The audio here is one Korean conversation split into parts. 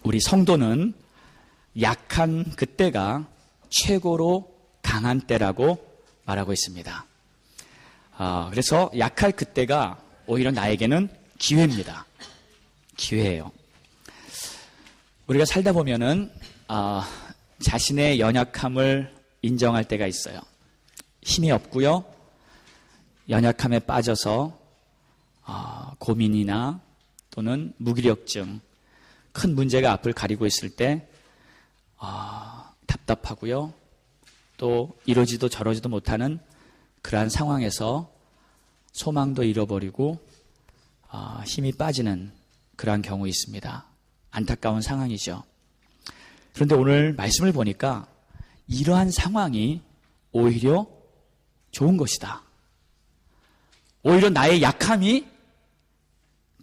우리 성도는 약한 그때가 최고로 강한 때라고 말하고 있습니다. 그래서 약할 그때가 오히려 나에게는 기회입니다. 기회예요. 우리가 살다 보면은 자신의 연약함을 인정할 때가 있어요. 힘이 없고요. 연약함에 빠져서 고민이나 또는 무기력증, 큰 문제가 앞을 가리고 있을 때 답답하고요. 또 이러지도 저러지도 못하는 그러한 상황에서 소망도 잃어버리고 힘이 빠지는 그러한 경우 있습니다. 안타까운 상황이죠. 그런데 오늘 말씀을 보니까 이러한 상황이 오히려 좋은 것이다. 오히려 나의 약함이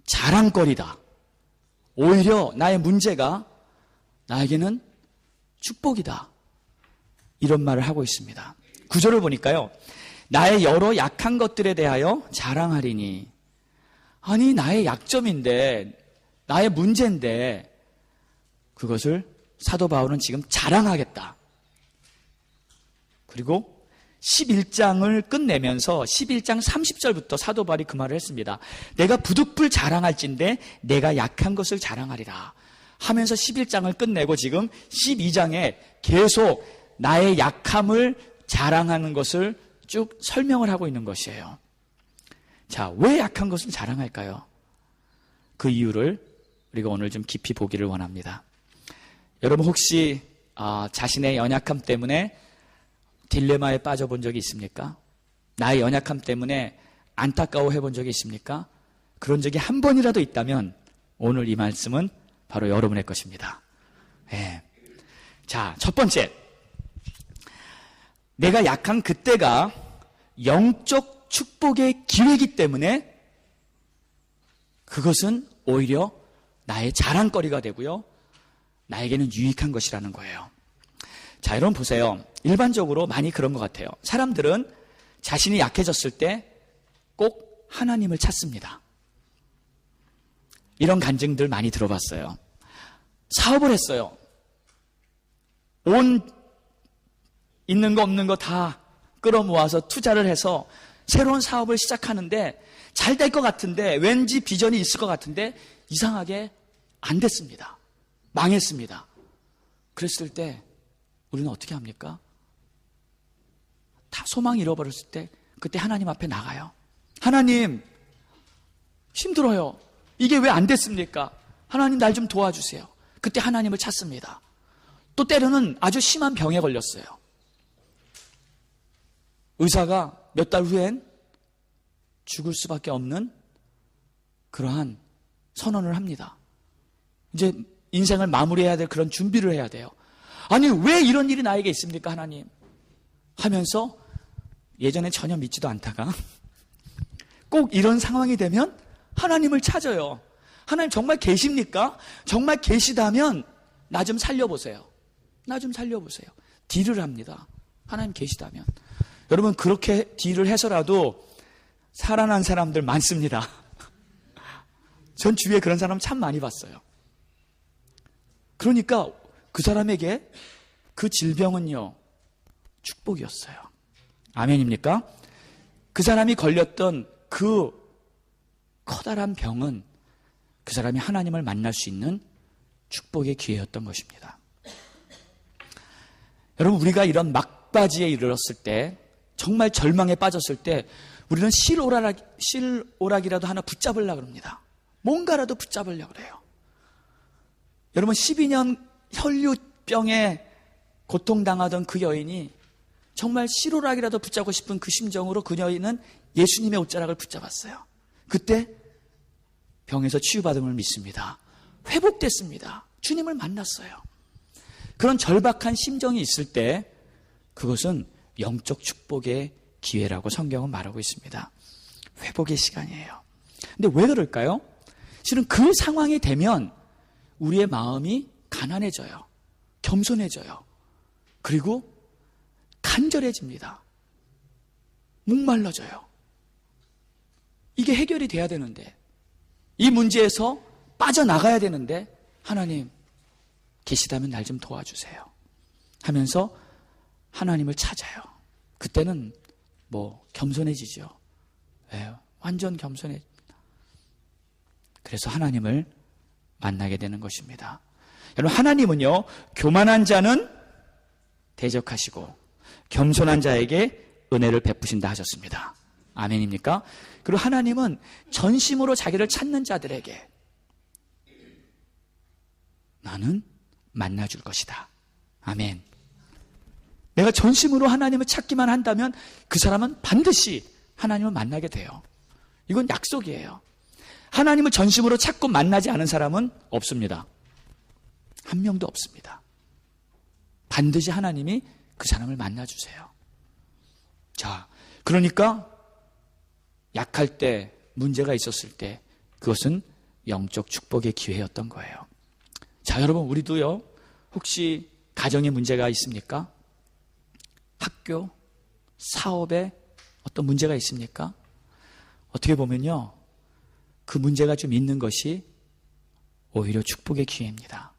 자랑거리다. 오히려 나의 문제가 나에게는 축복이다. 이런 말을 하고 있습니다. 구절을 보니까요. 나의 여러 약한 것들에 대하여 자랑하리니. 아니, 나의 약점인데, 나의 문제인데, 그것을 사도 바울은 지금 자랑하겠다. 그리고 11장을 끝내면서 11장 30절부터 사도 바울이 그 말을 했습니다. 내가 부득불 자랑할진대 내가 약한 것을 자랑하리라 하면서 11장을 끝내고 지금 12장에 계속 나의 약함을 자랑하는 것을 쭉 설명을 하고 있는 것이에요. 자, 왜 약한 것을 자랑할까요? 그 이유를 우리가 오늘 좀 깊이 보기를 원합니다. 여러분 혹시 자신의 연약함 때문에 딜레마에 빠져본 적이 있습니까? 나의 연약함 때문에 안타까워해 본 적이 있습니까? 그런 적이 한 번이라도 있다면 오늘 이 말씀은 바로 여러분의 것입니다. 네. 자, 첫 번째. 내가 약한 그때가 영적 축복의 기회이기 때문에 그것은 오히려 나의 자랑거리가 되고요. 나에게는 유익한 것이라는 거예요. 자, 여러분 보세요. 일반적으로 많이 그런 것 같아요. 사람들은 자신이 약해졌을 때 꼭 하나님을 찾습니다. 이런 간증들 많이 들어봤어요. 사업을 했어요. 온 있는 거 없는 거 다 끌어모아서 투자를 해서 새로운 사업을 시작하는데 잘 될 것 같은데 왠지 비전이 있을 것 같은데 이상하게 안 됐습니다. 망했습니다. 그랬을 때 우리는 어떻게 합니까? 다 소망 잃어버렸을 때 그때 하나님 앞에 나가요. 하나님, 힘들어요. 이게 왜 안 됐습니까? 하나님 날 좀 도와주세요. 그때 하나님을 찾습니다. 또 때로는 아주 심한 병에 걸렸어요. 의사가 몇 달 후엔 죽을 수밖에 없는 그러한 선언을 합니다. 이제 인생을 마무리해야 될 그런 준비를 해야 돼요. 아니, 왜 이런 일이 나에게 있습니까, 하나님? 하면서 예전에 전혀 믿지도 않다가 꼭 이런 상황이 되면 하나님을 찾아요. 하나님 정말 계십니까? 정말 계시다면 나 좀 살려보세요. 나 좀 살려보세요. 딜을 합니다. 하나님 계시다면. 여러분 그렇게 딜을 해서라도 살아난 사람들 많습니다. 전 주위에 그런 사람 참 많이 봤어요. 그러니까 그 사람에게 그 질병은요, 축복이었어요. 아멘입니까? 그 사람이 걸렸던 그 커다란 병은 그 사람이 하나님을 만날 수 있는 축복의 기회였던 것입니다. 여러분, 우리가 이런 막바지에 이르렀을 때, 정말 절망에 빠졌을 때 우리는 실오락이라도 하나 붙잡으려고 합니다. 뭔가라도 붙잡으려고 그래요. 여러분, 12년 혈류병에 고통당하던 그 여인이 정말 실오락이라도 붙잡고 싶은 그 심정으로 그 여인은 예수님의 옷자락을 붙잡았어요. 그때 병에서 치유받음을 믿습니다. 회복됐습니다. 주님을 만났어요. 그런 절박한 심정이 있을 때 그것은 영적 축복의 기회라고 성경은 말하고 있습니다. 회복의 시간이에요. 근데 왜 그럴까요? 실은 그 상황이 되면 우리의 마음이 가난해져요. 겸손해져요. 그리고 간절해집니다. 목말라져요. 이게 해결이 돼야 되는데, 이 문제에서 빠져나가야 되는데, 하나님 계시다면 날 좀 도와주세요 하면서 하나님을 찾아요. 그때는 겸손해지죠. 네, 완전 겸손해집니다. 그래서 하나님을 만나게 되는 것입니다. 여러분, 하나님은요, 교만한 자는 대적하시고 겸손한 자에게 은혜를 베푸신다 하셨습니다. 아멘입니까? 그리고 하나님은 전심으로 자기를 찾는 자들에게 나는 만나줄 것이다. 아멘. 내가 전심으로 하나님을 찾기만 한다면 그 사람은 반드시 하나님을 만나게 돼요. 이건 약속이에요. 하나님을 전심으로 찾고 만나지 않은 사람은 없습니다. 한 명도 없습니다. 반드시 하나님이 그 사람을 만나주세요. 자, 그러니까 약할 때, 문제가 있었을 때 그것은 영적 축복의 기회였던 거예요. 자, 여러분, 우리도요, 혹시 가정에 문제가 있습니까? 학교, 사업에 어떤 문제가 있습니까? 어떻게 보면요, 그 문제가 좀 있는 것이 오히려 축복의 기회입니다.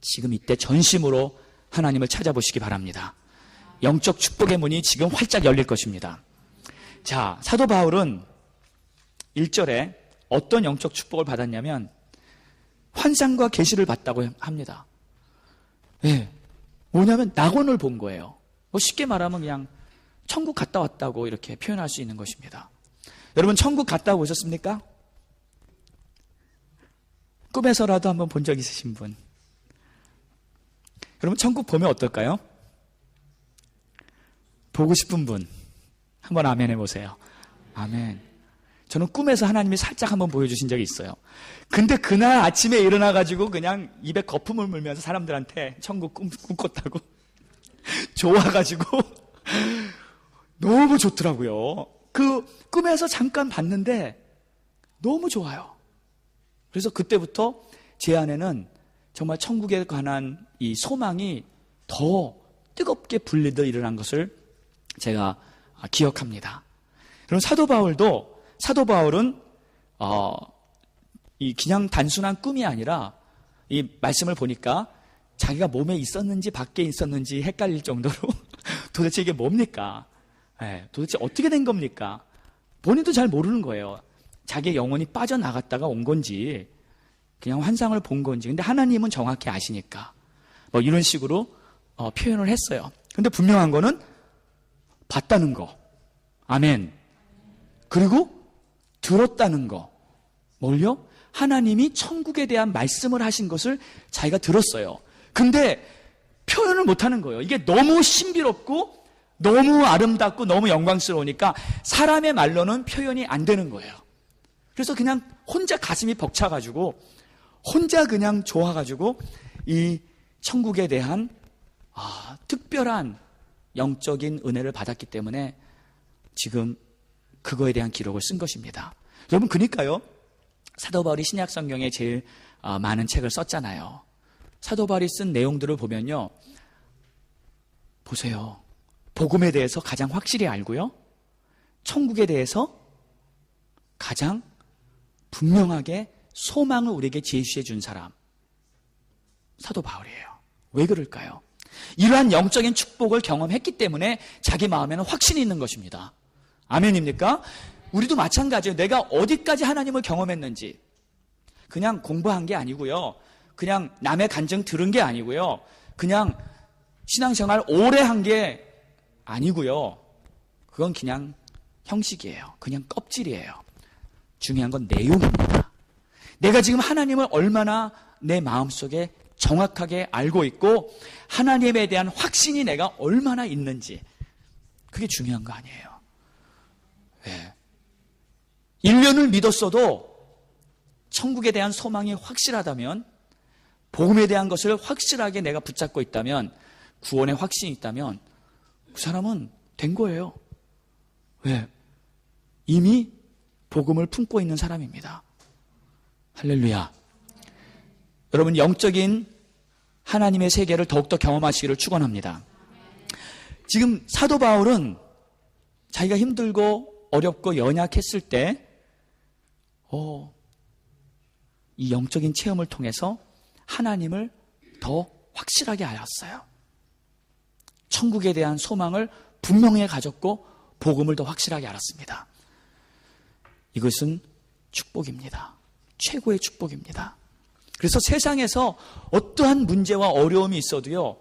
지금 이때 전심으로 하나님을 찾아보시기 바랍니다. 영적 축복의 문이 지금 활짝 열릴 것입니다. 자, 사도 바울은 1절에 어떤 영적 축복을 받았냐면 환상과 계시를 받다고 합니다. 네, 뭐냐면 낙원을 본 거예요. 쉽게 말하면 그냥 천국 갔다 왔다고 이렇게 표현할 수 있는 것입니다. 여러분, 천국 갔다 오셨습니까? 꿈에서라도 한번 본 적 있으신 분? 여러분, 천국 보면 어떨까요? 보고 싶은 분 한번 아멘 해보세요. 아멘. 저는 꿈에서 하나님이 살짝 한번 보여주신 적이 있어요. 근데 그날 아침에 일어나가지고 그냥 입에 거품을 물면서 사람들한테 천국 꿈꿨다고 좋아가지고 너무 좋더라고요. 그 꿈에서 잠깐 봤는데 너무 좋아요. 그래서 그때부터 제 안에는 정말 천국에 관한 이 소망이 더 뜨겁게 불리듯 일어난 것을 제가 기억합니다. 그럼 사도 바울은 이 그냥 단순한 꿈이 아니라 이 말씀을 보니까 자기가 몸에 있었는지 밖에 있었는지 헷갈릴 정도로 도대체 이게 뭡니까? 도대체 어떻게 된 겁니까? 본인도 잘 모르는 거예요. 자기의 영혼이 빠져나갔다가 온 건지 그냥 환상을 본 건지. 근데 하나님은 정확히 아시니까 이런 식으로 표현을 했어요. 근데 분명한 거는 봤다는 거. 아멘. 그리고 들었다는 거. 뭘요? 하나님이 천국에 대한 말씀을 하신 것을 자기가 들었어요. 근데 표현을 못하는 거예요. 이게 너무 신비롭고 너무 아름답고 너무 영광스러우니까 사람의 말로는 표현이 안 되는 거예요. 그래서 그냥 혼자 가슴이 벅차가지고 혼자 그냥 좋아가지고 이 천국에 대한 특별한 영적인 은혜를 받았기 때문에 지금 그거에 대한 기록을 쓴 것입니다. 여러분, 그러니까요, 사도 바울이 신약 성경에 제일 많은 책을 썼잖아요. 사도 바울이 쓴 내용들을 보면요, 보세요. 복음에 대해서 가장 확실히 알고요, 천국에 대해서 가장 분명하게 소망을 우리에게 제시해 준 사람, 사도 바울이에요. 왜 그럴까요? 이러한 영적인 축복을 경험했기 때문에 자기 마음에는 확신이 있는 것입니다. 아멘입니까? 우리도 마찬가지예요. 내가 어디까지 하나님을 경험했는지 그냥 공부한 게 아니고요, 그냥 남의 간증 들은 게 아니고요, 그냥 신앙생활 오래 한 게 아니고요, 그건 그냥 형식이에요. 그냥 껍질이에요. 중요한 건 내용입니다. 내가 지금 하나님을 얼마나 내 마음속에 정확하게 알고 있고 하나님에 대한 확신이 내가 얼마나 있는지, 그게 중요한 거 아니에요. 네. 1년을 믿었어도 천국에 대한 소망이 확실하다면, 복음에 대한 것을 확실하게 내가 붙잡고 있다면, 구원의 확신이 있다면 그 사람은 된 거예요. 왜? 이미 복음을 품고 있는 사람입니다. 할렐루야. 여러분, 영적인 하나님의 세계를 더욱더 경험하시기를 축원합니다. 지금 사도 바울은 자기가 힘들고 어렵고 연약했을 때 이 영적인 체험을 통해서 하나님을 더 확실하게 알았어요. 천국에 대한 소망을 분명히 가졌고 복음을 더 확실하게 알았습니다. 이것은 축복입니다. 최고의 축복입니다. 그래서 세상에서 어떠한 문제와 어려움이 있어도요,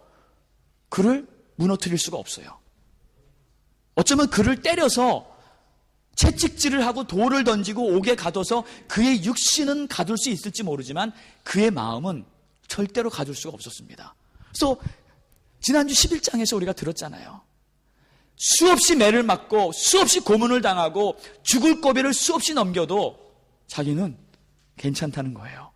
그를 무너뜨릴 수가 없어요. 어쩌면 그를 때려서 채찍질을 하고 돌을 던지고 옥에 가둬서 그의 육신은 가둘 수 있을지 모르지만 그의 마음은 절대로 가둘 수가 없었습니다. 그래서 지난주 11장에서 우리가 들었잖아요. 수없이 매를 맞고 수없이 고문을 당하고 죽을 고비를 수없이 넘겨도 자기는 괜찮다는 거예요.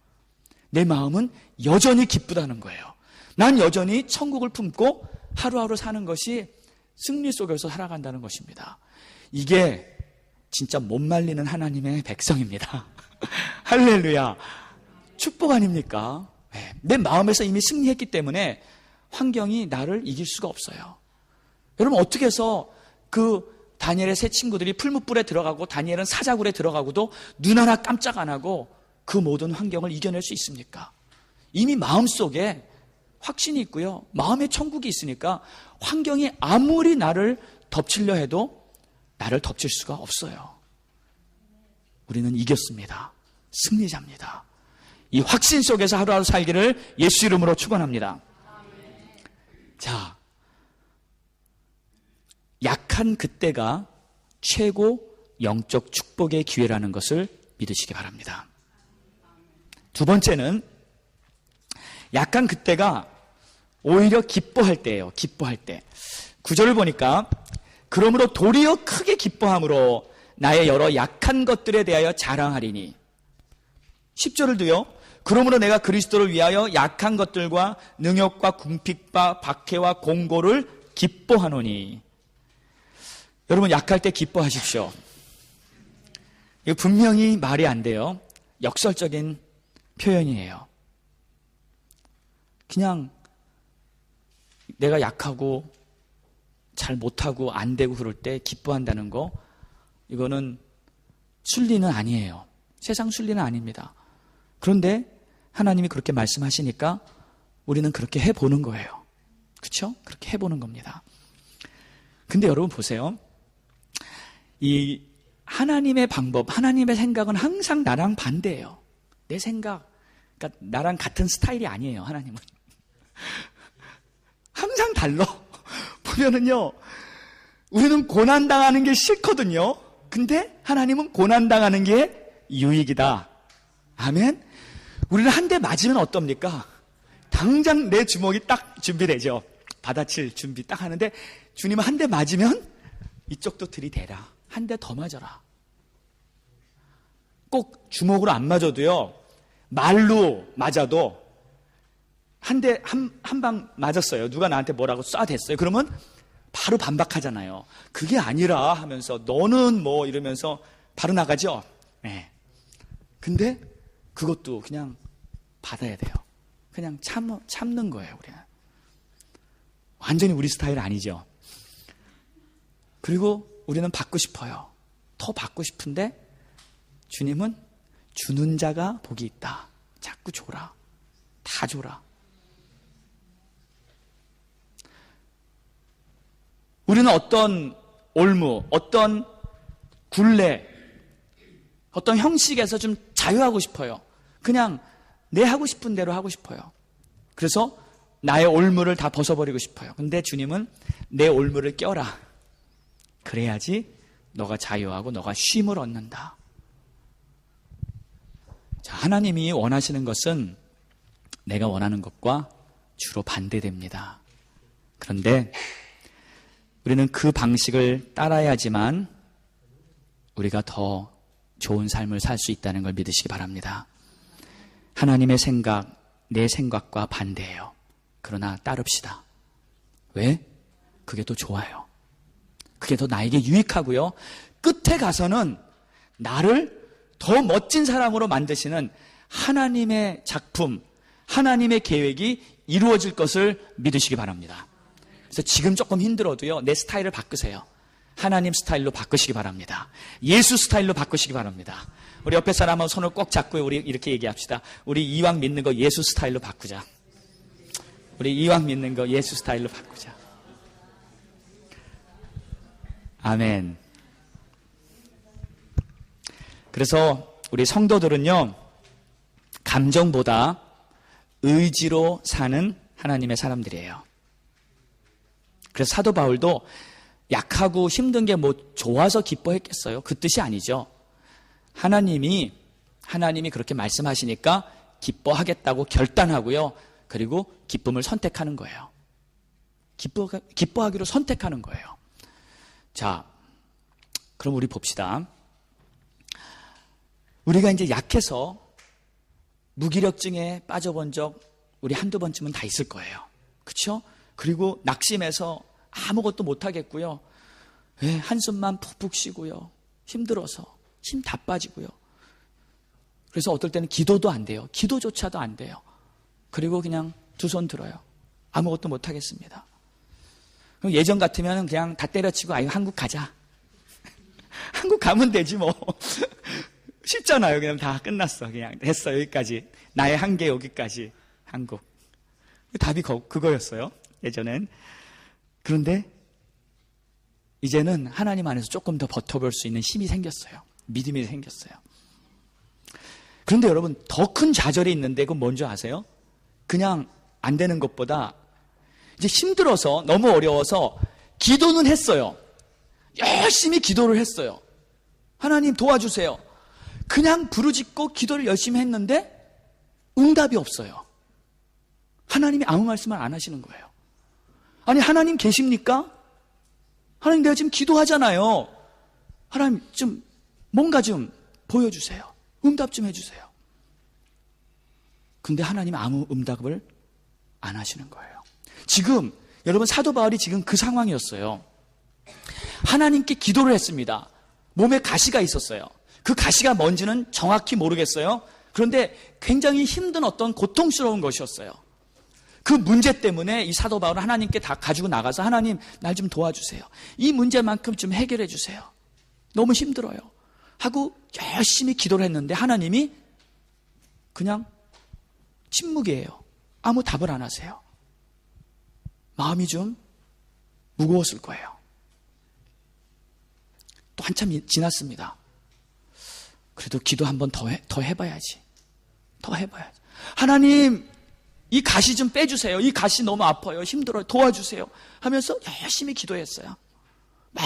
내 마음은 여전히 기쁘다는 거예요. 난 여전히 천국을 품고 하루하루 사는 것이 승리 속에서 살아간다는 것입니다. 이게 진짜 못 말리는 하나님의 백성입니다. 할렐루야. 축복 아닙니까? 내 마음에서 이미 승리했기 때문에 환경이 나를 이길 수가 없어요. 여러분, 어떻게 해서 그 다니엘의 세 친구들이 풀무불에 들어가고 다니엘은 사자굴에 들어가고도 눈 하나 깜짝 안 하고 그 모든 환경을 이겨낼 수 있습니까? 이미 마음속에 확신이 있고요, 마음에 천국이 있으니까 환경이 아무리 나를 덮치려 해도 나를 덮칠 수가 없어요. 우리는 이겼습니다. 승리자입니다. 이 확신 속에서 하루하루 살기를 예수 이름으로 축원합니다. 자, 약한 그때가 최고 영적 축복의 기회라는 것을 믿으시기 바랍니다. 두 번째는 약한 그때가 오히려 기뻐할 때예요. 기뻐할 때. 9절을 보니까 그러므로 도리어 크게 기뻐함으로 나의 여러 약한 것들에 대하여 자랑하리니. 10절을도요. 그러므로 내가 그리스도를 위하여 약한 것들과 능욕과 궁핍과 박해와 공고를 기뻐하노니. 여러분, 약할 때 기뻐하십시오. 이거 분명히 말이 안 돼요. 역설적인 표현이에요. 그냥 내가 약하고 잘 못하고 안 되고 그럴 때 기뻐한다는 거, 이거는 순리는 아니에요. 세상 순리는 아닙니다. 그런데 하나님이 그렇게 말씀하시니까 우리는 그렇게 해보는 거예요. 그렇죠? 그렇게 해보는 겁니다. 근데 여러분 보세요. 이 하나님의 방법, 하나님의 생각은 항상 나랑 반대예요. 내 생각, 그러니까 나랑 같은 스타일이 아니에요. 하나님은 항상 달라. 보면은요, 우리는 고난당하는 게 싫거든요. 근데 하나님은 고난당하는 게 유익이다. 아멘. 우리는 한 대 맞으면 어떻습니까? 당장 내 주먹이 딱 준비되죠. 받아칠 준비 딱 하는데 주님은 한 대 맞으면 이쪽도 들이대라. 한 대 더 맞아라. 꼭 주먹으로 안 맞아도요, 말로 맞아도 한 방 맞았어요. 누가 나한테 뭐라고 쏴댔어요. 그러면 바로 반박하잖아요. 그게 아니라 하면서 너는 뭐 이러면서 바로 나가죠. 네. 근데 그것도 그냥 받아야 돼요. 그냥 참는 거예요. 우리는 완전히 우리 스타일 아니죠. 그리고 우리는 받고 싶어요. 더 받고 싶은데 주님은 주는 자가 복이 있다. 자꾸 줘라. 다 줘라. 우리는 어떤 올무, 어떤 굴레, 어떤 형식에서 좀 자유하고 싶어요. 그냥 내 하고 싶은 대로 하고 싶어요. 그래서 나의 올무를 다 벗어버리고 싶어요. 근데 주님은 내 올무를 껴라. 그래야지 너가 자유하고 너가 쉼을 얻는다. 자, 하나님이 원하시는 것은 내가 원하는 것과 주로 반대됩니다. 그런데 우리는 그 방식을 따라야지만 우리가 더 좋은 삶을 살 수 있다는 걸 믿으시기 바랍니다. 하나님의 생각, 내 생각과 반대예요. 그러나 따릅시다. 왜? 그게 더 좋아요. 그게 더 나에게 유익하고요. 끝에 가서는 나를 더 멋진 사람으로 만드시는 하나님의 작품, 하나님의 계획이 이루어질 것을 믿으시기 바랍니다. 그래서 지금 조금 힘들어도요, 내 스타일을 바꾸세요. 하나님 스타일로 바꾸시기 바랍니다. 예수 스타일로 바꾸시기 바랍니다. 우리 옆에 사람하고 손을 꼭 잡고 우리 이렇게 얘기합시다. 우리 이왕 믿는 거 예수 스타일로 바꾸자. 우리 이왕 믿는 거 예수 스타일로 바꾸자. 아멘. 그래서 우리 성도들은요, 감정보다 의지로 사는 하나님의 사람들이에요. 그래서 사도 바울도 약하고 힘든 게 뭐 좋아서 기뻐했겠어요? 그 뜻이 아니죠. 하나님이 그렇게 말씀하시니까 기뻐하겠다고 결단하고요. 그리고 기쁨을 선택하는 거예요. 기뻐하기로 선택하는 거예요. 자, 그럼 우리 봅시다. 우리가 이제 약해서 무기력증에 빠져본 적 우리 한두 번쯤은 다 있을 거예요. 그렇죠? 그리고 낙심해서 아무것도 못하겠고요. 한숨만 푹푹 쉬고요. 힘들어서 힘 다 빠지고요. 그래서 어떨 때는 기도도 안 돼요. 기도조차도 안 돼요. 그리고 그냥 두 손 들어요. 아무것도 못하겠습니다. 그럼 예전 같으면 그냥 다 때려치고 아유 한국 가자. 한국 가면 되지 뭐. 쉽잖아요. 그냥 다 끝났어. 그냥 됐어. 여기까지. 나의 한계 여기까지. 한국. 답이 그거였어요. 예전엔. 그런데 이제는 하나님 안에서 조금 더 버텨볼 수 있는 힘이 생겼어요. 믿음이 생겼어요. 그런데 여러분, 더 큰 좌절이 있는데 그건 뭔지 아세요? 그냥 안 되는 것보다 이제 힘들어서 너무 어려워서 기도는 했어요. 열심히 기도를 했어요. 하나님 도와주세요. 그냥 부르짖고 기도를 열심히 했는데 응답이 없어요. 하나님이 아무 말씀을 안 하시는 거예요. 아니, 하나님 계십니까? 하나님, 내가 지금 기도하잖아요. 하나님, 좀 뭔가 좀 보여주세요. 응답 좀 해주세요. 근데 하나님 아무 응답을 안 하시는 거예요. 지금 여러분, 사도 바울이 지금 그 상황이었어요. 하나님께 기도를 했습니다. 몸에 가시가 있었어요. 그 가시가 뭔지는 정확히 모르겠어요. 그런데 굉장히 힘든 어떤 고통스러운 것이었어요. 그 문제 때문에 이 사도 바울은 하나님께 다 가지고 나가서 하나님, 날 좀 도와주세요. 이 문제만큼 좀 해결해 주세요. 너무 힘들어요. 하고 열심히 기도를 했는데 하나님이 그냥 침묵이에요. 아무 답을 안 하세요. 마음이 좀 무거웠을 거예요. 또 한참 지났습니다. 그래도 기도 한 번 더 해봐야지. 더 해봐야지. 하나님, 이 가시 좀 빼주세요. 이 가시 너무 아파요. 힘들어요. 도와주세요. 하면서 열심히 기도했어요. 막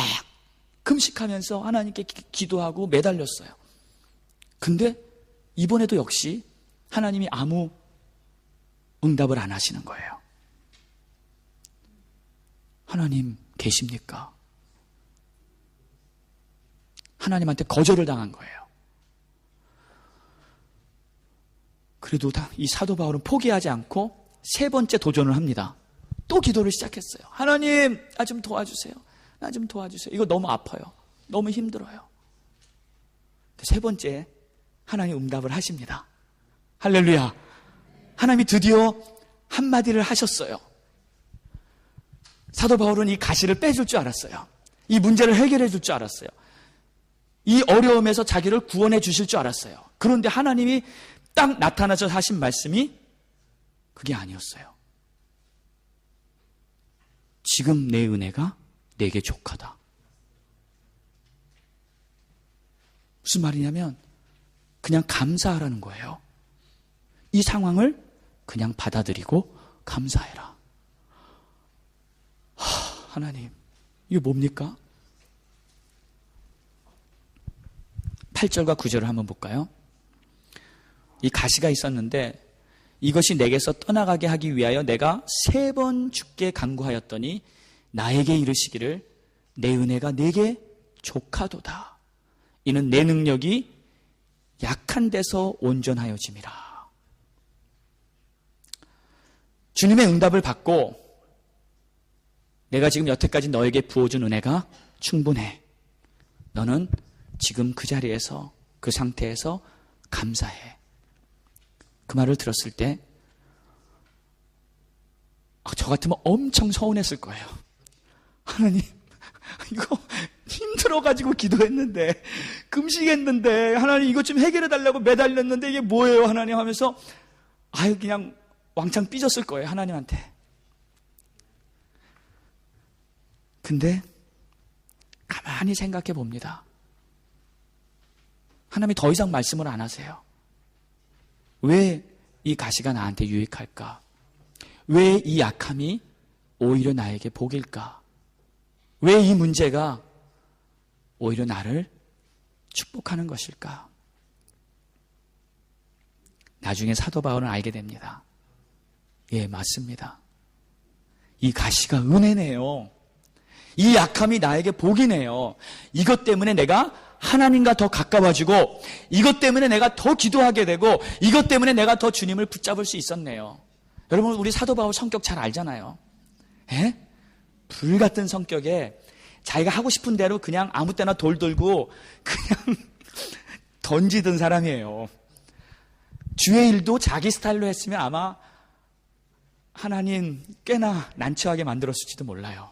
금식하면서 하나님께 기도하고 매달렸어요. 근데 이번에도 역시 하나님이 아무 응답을 안 하시는 거예요. 하나님 계십니까? 하나님한테 거절을 당한 거예요. 그래도 이 사도 바울은 포기하지 않고 세 번째 도전을 합니다. 또 기도를 시작했어요. 하나님, 나 좀 도와주세요. 나 좀 도와주세요. 이거 너무 아파요. 너무 힘들어요. 세 번째, 하나님 응답을 하십니다. 할렐루야. 하나님이 드디어 한마디를 하셨어요. 사도 바울은 이 가시를 빼줄 줄 알았어요. 이 문제를 해결해 줄 줄 알았어요. 이 어려움에서 자기를 구원해 주실 줄 알았어요. 그런데 하나님이 딱 나타나서 하신 말씀이 그게 아니었어요. 지금 내 은혜가 내게 족하다. 무슨 말이냐면 그냥 감사하라는 거예요. 이 상황을 그냥 받아들이고 감사해라. 하나님, 이게 뭡니까? 8절과 9절을 한번 볼까요? 이 가시가 있었는데 이것이 내게서 떠나가게 하기 위하여 내가 3번 주께 간구하였더니 나에게 이르시기를 내 은혜가 내게 족하도다. 이는 내 능력이 약한 데서 온전하여짐이라. 주님의 응답을 받고 내가 지금 여태까지 너에게 부어준 은혜가 충분해. 너는 지금 그 자리에서, 그 상태에서 감사해. 그 말을 들었을 때 저 같으면 엄청 서운했을 거예요. 하나님, 이거 힘들어가지고 기도했는데, 금식했는데, 하나님 이것 좀 해결해달라고 매달렸는데 이게 뭐예요 하나님 하면서 그냥 왕창 삐졌을 거예요. 하나님한테. 근데 가만히 생각해 봅니다. 하나님이 더 이상 말씀을 안 하세요. 왜 이 가시가 나한테 유익할까? 왜 이 약함이 오히려 나에게 복일까? 왜 이 문제가 오히려 나를 축복하는 것일까? 나중에 사도 바울은 알게 됩니다. 예, 맞습니다. 이 가시가 은혜네요. 이 약함이 나에게 복이네요. 이것 때문에 내가 하나님과 더 가까워지고, 이것 때문에 내가 더 기도하게 되고, 이것 때문에 내가 더 주님을 붙잡을 수 있었네요. 여러분, 우리 사도 바울 성격 잘 알잖아요. 예? 불같은 성격에 자기가 하고 싶은 대로 그냥 아무 때나 돌 돌고 그냥 던지던 사람이에요. 주의 일도 자기 스타일로 했으면 아마 하나님 꽤나 난처하게 만들었을지도 몰라요.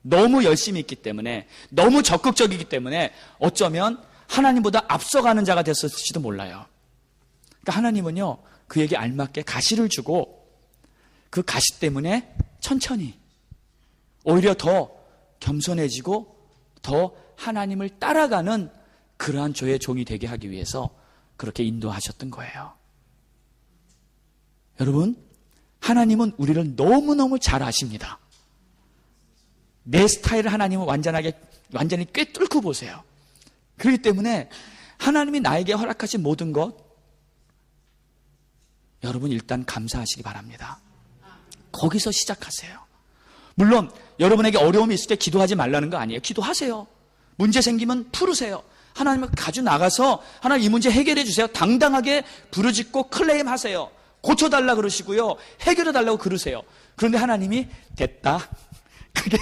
너무 열심히 있기 때문에, 너무 적극적이기 때문에 어쩌면 하나님보다 앞서가는 자가 됐을지도 몰라요. 그러니까 하나님은요, 그에게 알맞게 가시를 주고 그 가시 때문에 천천히 오히려 더 겸손해지고 더 하나님을 따라가는 그러한 저의 종이 되게 하기 위해서 그렇게 인도하셨던 거예요. 여러분, 하나님은 우리를 너무너무 잘 아십니다. 내 스타일을 하나님은 완전히 꿰뚫고 보세요. 그렇기 때문에 하나님이 나에게 허락하신 모든 것, 여러분 일단 감사하시기 바랍니다. 거기서 시작하세요. 물론 여러분에게 어려움이 있을 때 기도하지 말라는 거 아니에요. 기도하세요. 문제 생기면 풀으세요. 하나님을 가지고 나가서 하나님 이 문제 해결해 주세요. 당당하게 부르짖고 클레임하세요. 고쳐달라 그러시고요. 해결해 달라고 그러세요. 그런데 하나님이 됐다. 그게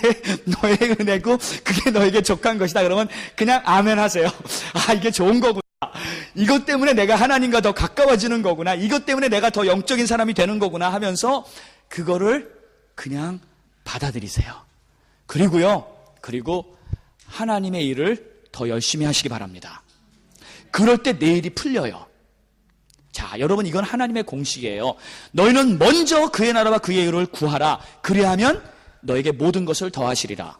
너의 은혜고 그게 너에게 족한 것이다. 그러면 그냥 아멘 하세요. 아, 이게 좋은 거구나. 이것 때문에 내가 하나님과 더 가까워지는 거구나. 이것 때문에 내가 더 영적인 사람이 되는 거구나 하면서 그거를 그냥 받아들이세요. 그리고 하나님의 일을 더 열심히 하시기 바랍니다. 그럴 때 내 일이 풀려요. 자, 여러분, 이건 하나님의 공식이에요. 너희는 먼저 그의 나라와 그의 의를 구하라. 그리하면 너에게 모든 것을 더하시리라.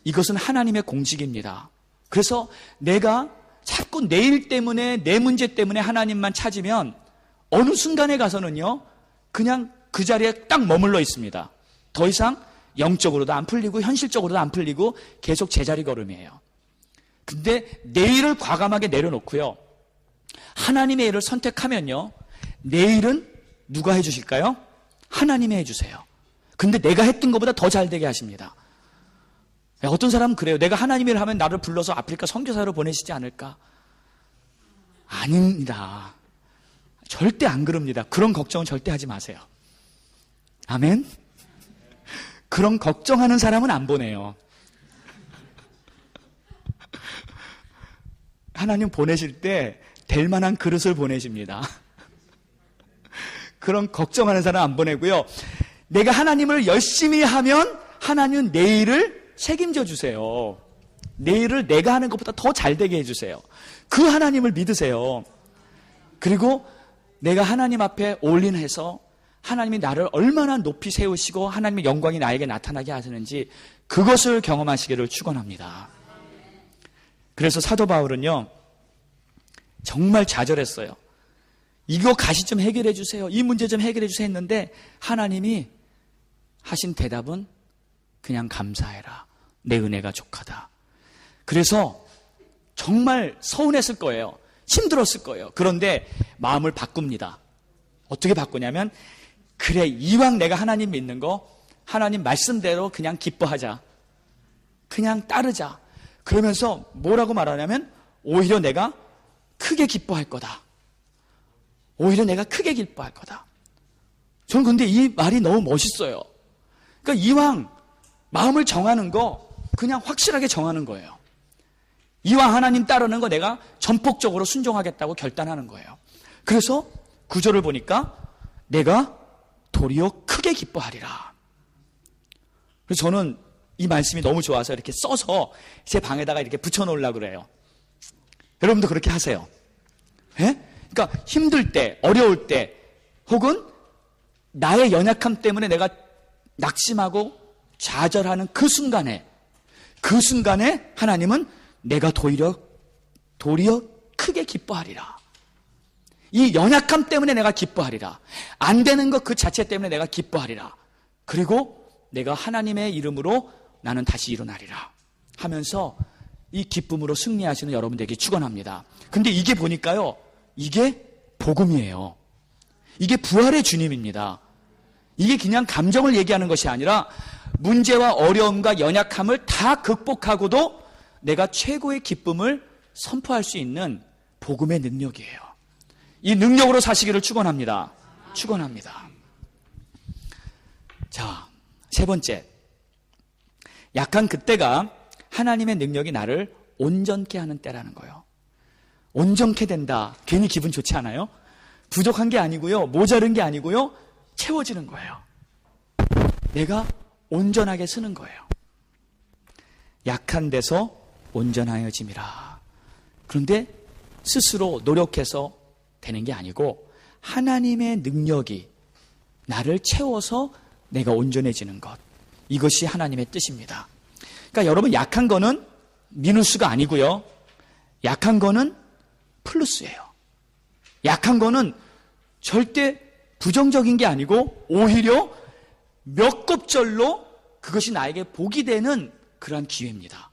이것은 하나님의 공식입니다. 그래서 내가 자꾸 내 일 때문에, 내 문제 때문에 하나님만 찾으면 어느 순간에 가서는요, 그냥 그 자리에 딱 머물러 있습니다. 더 이상 영적으로도 안 풀리고 현실적으로도 안 풀리고 계속 제자리 걸음이에요. 근데 내 일을 과감하게 내려놓고요, 하나님의 일을 선택하면요, 내 일은 누가 해주실까요? 하나님이 해주세요. 근데 내가 했던 것보다 더 잘 되게 하십니다. 어떤 사람은 그래요. 내가 하나님 일을 하면 나를 불러서 아프리카 선교사로 보내시지 않을까? 아닙니다. 절대 안 그럽니다. 그런 걱정은 절대 하지 마세요. 아멘? 그런 걱정하는 사람은 안 보내요. 하나님 보내실 때 될 만한 그릇을 보내십니다. 그런 걱정하는 사람 안 보내고요. 내가 하나님을 열심히 하면 하나님은 내 일을 책임져 주세요. 내 일을 내가 하는 것보다 더 잘 되게 해주세요. 그 하나님을 믿으세요. 그리고 내가 하나님 앞에 올인해서 하나님이 나를 얼마나 높이 세우시고 하나님의 영광이 나에게 나타나게 하시는지 그것을 경험하시기를 축원합니다. 그래서 사도 바울은요, 정말 좌절했어요. 이거 가시 좀 해결해 주세요. 이 문제 좀 해결해 주세요 했는데 하나님이 하신 대답은 그냥 감사해라. 내 은혜가 족하다. 그래서 정말 서운했을 거예요. 힘들었을 거예요. 그런데 마음을 바꿉니다. 어떻게 바꾸냐면, 그래, 이왕 내가 하나님 믿는 거 하나님 말씀대로 그냥 기뻐하자. 그냥 따르자. 그러면서 뭐라고 말하냐면, 오히려 내가 크게 기뻐할 거다. 오히려 내가 크게 기뻐할 거다. 저는 근데 이 말이 너무 멋있어요. 그러니까 이왕 마음을 정하는 거 그냥 확실하게 정하는 거예요. 이왕 하나님 따르는 거 내가 전폭적으로 순종하겠다고 결단하는 거예요. 그래서 구절을 보니까 내가 도리어 크게 기뻐하리라. 그래서 저는 이 말씀이 너무 좋아서 이렇게 써서 제 방에다가 이렇게 붙여놓으려고 그래요. 여러분도 그렇게 하세요. 예? 그러니까 힘들 때, 어려울 때, 혹은 나의 연약함 때문에 내가 낙심하고 좌절하는 그 순간에 하나님은 내가 도리어 크게 기뻐하리라. 이 연약함 때문에 내가 기뻐하리라. 안 되는 것 그 자체 때문에 내가 기뻐하리라. 그리고 내가 하나님의 이름으로 나는 다시 일어나리라 하면서 이 기쁨으로 승리하시는 여러분들에게 축원합니다. 근데 이게 보니까요, 이게 복음이에요. 이게 부활의 주님입니다. 이게 그냥 감정을 얘기하는 것이 아니라 문제와 어려움과 연약함을 다 극복하고도 내가 최고의 기쁨을 선포할 수 있는 복음의 능력이에요. 이 능력으로 사시기를 축원합니다. 축원합니다. 자, 세 번째, 약한 그때가 하나님의 능력이 나를 온전케 하는 때라는 거예요. 온전케 된다. 괜히 기분 좋지 않아요? 부족한 게 아니고요, 모자른 게 아니고요, 채워지는 거예요. 내가 온전하게 쓰는 거예요. 약한 데서 온전하여짐이라. 그런데 스스로 노력해서 되는 게 아니고 하나님의 능력이 나를 채워서 내가 온전해지는 것, 이것이 하나님의 뜻입니다. 그러니까 여러분, 약한 거는 미누스가 아니고요, 약한 거는 플러스예요. 약한 거는 절대 부정적인 게 아니고 오히려 몇 곱절로 그것이 나에게 복이 되는 그러한 기회입니다.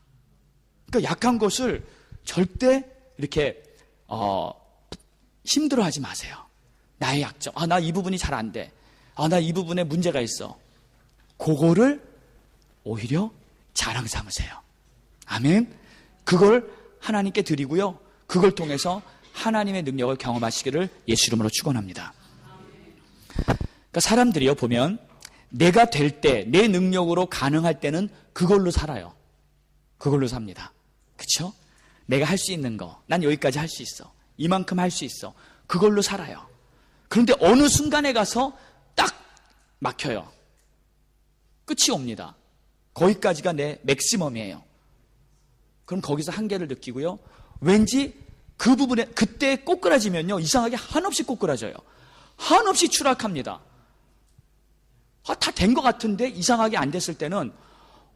그러니까 약한 것을 절대 이렇게 힘들어하지 마세요. 나의 약점, 나 이 부분이 잘 안 돼, 나 이 부분에 문제가 있어. 그거를 오히려 자랑 삼으세요. 아멘. 그걸 하나님께 드리고요, 그걸 통해서 하나님의 능력을 경험하시기를 예수 이름으로 축원합니다. 그러니까 사람들이요, 보면 내가 될 때, 내 능력으로 가능할 때는 그걸로 살아요. 그걸로 삽니다. 그렇죠? 내가 할 수 있는 거, 난 여기까지 할 수 있어, 이만큼 할 수 있어, 그걸로 살아요. 그런데 어느 순간에 가서 딱 막혀요. 끝이 옵니다. 거기까지가 내 맥시멈이에요. 그럼 거기서 한계를 느끼고요, 왠지 그 부분에 그때 꼬꾸라지면요, 이상하게 한없이 꼬꾸라져요. 한없이 추락합니다. 다 된 것 같은데 이상하게 안 됐을 때는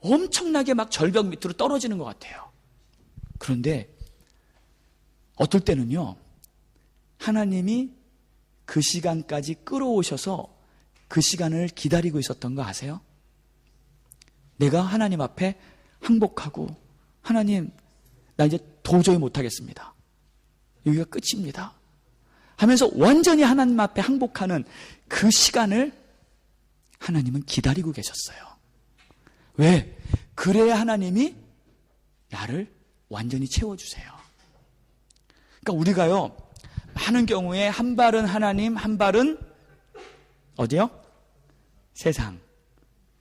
엄청나게 막 절벽 밑으로 떨어지는 것 같아요. 그런데 어떨 때는요, 하나님이 그 시간까지 끌어오셔서 그 시간을 기다리고 있었던 거 아세요? 내가 하나님 앞에 항복하고, 하나님, 나 이제 도저히 못하겠습니다, 여기가 끝입니다 하면서 완전히 하나님 앞에 항복하는 그 시간을 하나님은 기다리고 계셨어요. 왜? 그래야 하나님이 나를 완전히 채워주세요. 그러니까 우리가요, 많은 경우에 한 발은 하나님, 한 발은 어디요? 세상.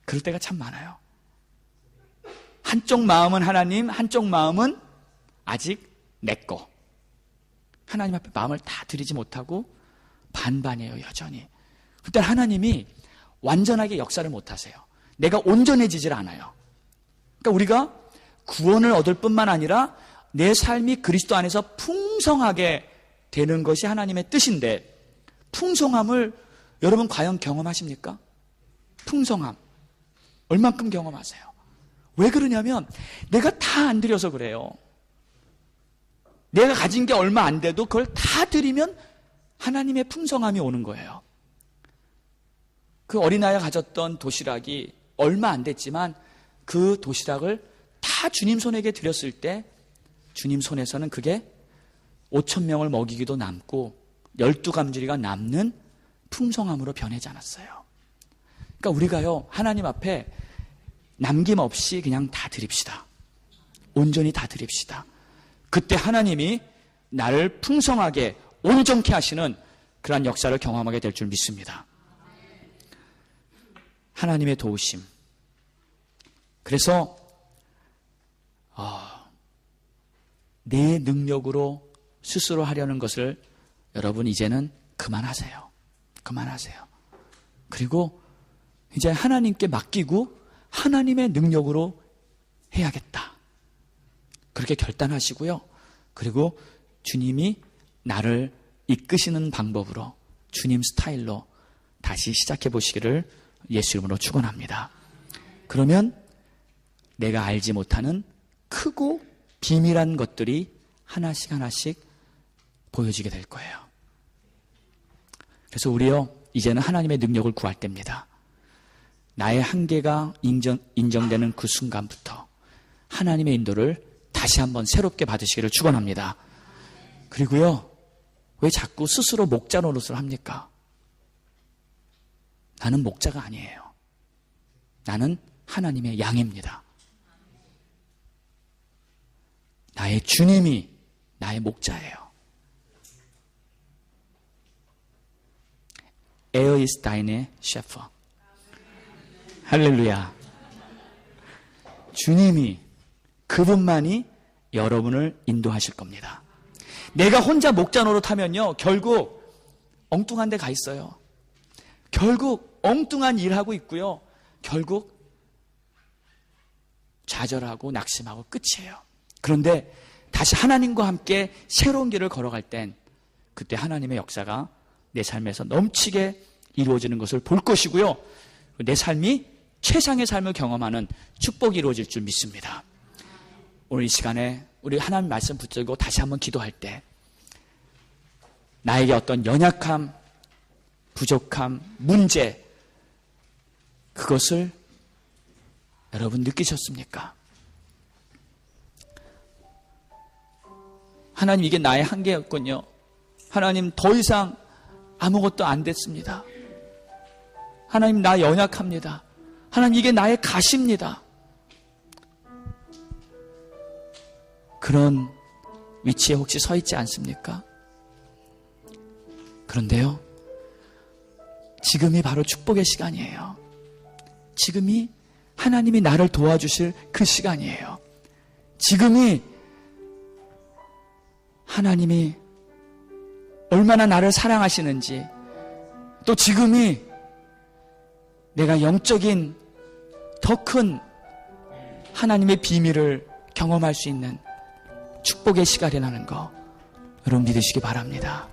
그럴 때가 참 많아요. 한쪽 마음은 하나님, 한쪽 마음은 아직 내 거. 하나님 앞에 마음을 다 드리지 못하고 반반이에요, 여전히. 그때 하나님이 완전하게 역사를 못하세요. 내가 온전해지질 않아요. 그러니까 우리가 구원을 얻을 뿐만 아니라 내 삶이 그리스도 안에서 풍성하게 되는 것이 하나님의 뜻인데, 풍성함을 여러분 과연 경험하십니까? 풍성함 얼만큼 경험하세요? 왜 그러냐면 내가 다 안 드려서 그래요. 내가 가진 게 얼마 안 돼도 그걸 다 드리면 하나님의 풍성함이 오는 거예요. 그 어린아이가 가졌던 도시락이 얼마 안 됐지만 그 도시락을 다 주님 손에게 드렸을 때 주님 손에서는 그게 5,000명을 먹이기도 남고 12감지리가 남는 풍성함으로 변하지 않았어요. 그러니까 우리가요, 하나님 앞에 남김없이 그냥 다 드립시다. 온전히 다 드립시다. 그때 하나님이 나를 풍성하게 온전케 하시는 그러한 역사를 경험하게 될 줄 믿습니다. 하나님의 도우심. 그래서 내 능력으로 스스로 하려는 것을 여러분 이제는 그만하세요. 그만하세요. 그리고 이제 하나님께 맡기고 하나님의 능력으로 해야겠다. 그렇게 결단하시고요. 그리고 주님이 나를 이끄시는 방법으로, 주님 스타일로 다시 시작해 보시기를 예수 이름으로 축원합니다. 그러면 내가 알지 못하는 크고 비밀한 것들이 하나씩 하나씩 보여지게 될 거예요. 그래서 우리요, 이제는 하나님의 능력을 구할 때입니다. 나의 한계가 인정되는 그 순간부터 하나님의 인도를 다시 한번 새롭게 받으시기를 축원합니다. 그리고요, 왜 자꾸 스스로 목자 노릇을 합니까? 나는 목자가 아니에요. 나는 하나님의 양입니다. 나의 주님이 나의 목자예요. Er ist deine Schöpfer. 할렐루야. 주님이, 그분만이 여러분을 인도하실 겁니다. 내가 혼자 목자 노릇하면요, 결국 엉뚱한 데 가 있어요. 결국 엉뚱한 일하고 있고요. 결국 좌절하고 낙심하고 끝이에요. 그런데 다시 하나님과 함께 새로운 길을 걸어갈 땐 그때 하나님의 역사가 내 삶에서 넘치게 이루어지는 것을 볼 것이고요. 내 삶이 최상의 삶을 경험하는 축복이 이루어질 줄 믿습니다. 오늘 이 시간에 우리 하나님 말씀 붙들고 다시 한번 기도할 때 나에게 어떤 연약함, 부족함, 문제, 그것을 여러분 느끼셨습니까? 하나님, 이게 나의 한계였군요. 하나님, 더 이상 아무것도 안 됐습니다. 하나님, 나 연약합니다. 하나님, 이게 나의 가시입니다. 그런 위치에 혹시 서 있지 않습니까? 그런데요, 지금이 바로 축복의 시간이에요. 지금이 하나님이 나를 도와주실 그 시간이에요. 지금이 하나님이 얼마나 나를 사랑하시는지, 또 지금이 내가 영적인 더 큰 하나님의 비밀을 경험할 수 있는 축복의 시간이라는 거 여러분 믿으시기 바랍니다.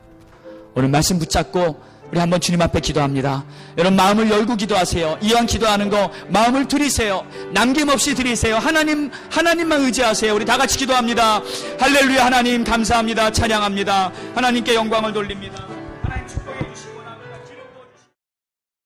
오늘 말씀 붙잡고 우리 한번 주님 앞에 기도합니다. 여러분 마음을 열고 기도하세요. 이왕 기도하는 거 마음을 드리세요. 남김없이 드리세요. 하나님만 의지하세요. 우리 다 같이 기도합니다. 할렐루야. 하나님 감사합니다. 찬양합니다. 하나님께 영광을 돌립니다.